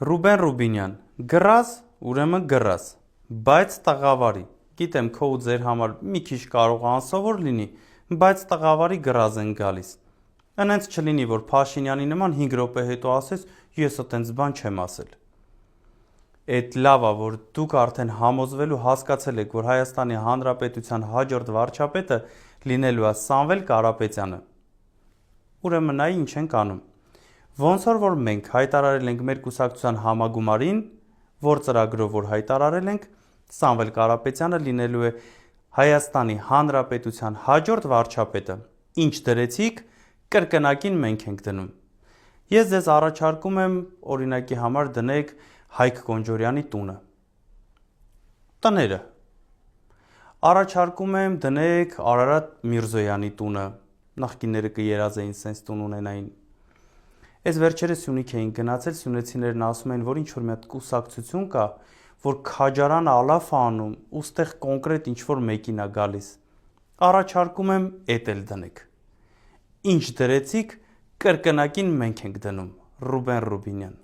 Ռուբեն Ռուբինյան, գրած, ուրեմն գրած, բայց տղավարի, գիտեմ քո ու ձեր համար մի քիչ կարող է անսովոր լինի, բայց տղավարի գրած են գալիս։ Այնց չլինի, որ Փաշինյանի նման 5 րոպե հետո ասես, ես այտենց բան չեմ ասել։ Էդ լավ է, որ դուք արդեն համոզվել ու հասկացել եք, որ Հայաստանի Հանրապետության հաջորդ վարչապետը լինելու է Սամվել Կարապետյանը։ Ուրեմն նայ ինչ ենք անում։ Ոնց որ մենք հայտարարել ենք մեր կուսակցության համագումարին, որ ծրագրով որ հայտարարել ենք, Սամվել Կարապետյանը լինելու է Հայաստանի Հանրապետության հաջորդ վարչապետը։ Ինչ դրեցիք, կրկնակին մենք ենք դնում։ Ես ձեզ առաջարկում եմ օրինակի համար դնեք Հայկ Կոնջորյանի տունը։ Տները։ Առաջարկում եմ դնեք Արարատ Միրզոյանի տունը։ Նախկինները կերազեին սենց տուն ունենային։ Այս վերջերս Սյունիք էին գնացել, սյունեցիներն ասում են, որ ինչ-որ մի հատ կուսակցություն կա, որ քաջարանը ալաֆ է անում, ու ստեղ կոնկրետ ինչ-որ մեկին է գալիս։ Առաջարկում եմ էդ էլ դնեք։ Ինչ դրեցիք, կրկնակին մենք ենք դնում։ Ռուբեն Ռուբինյան։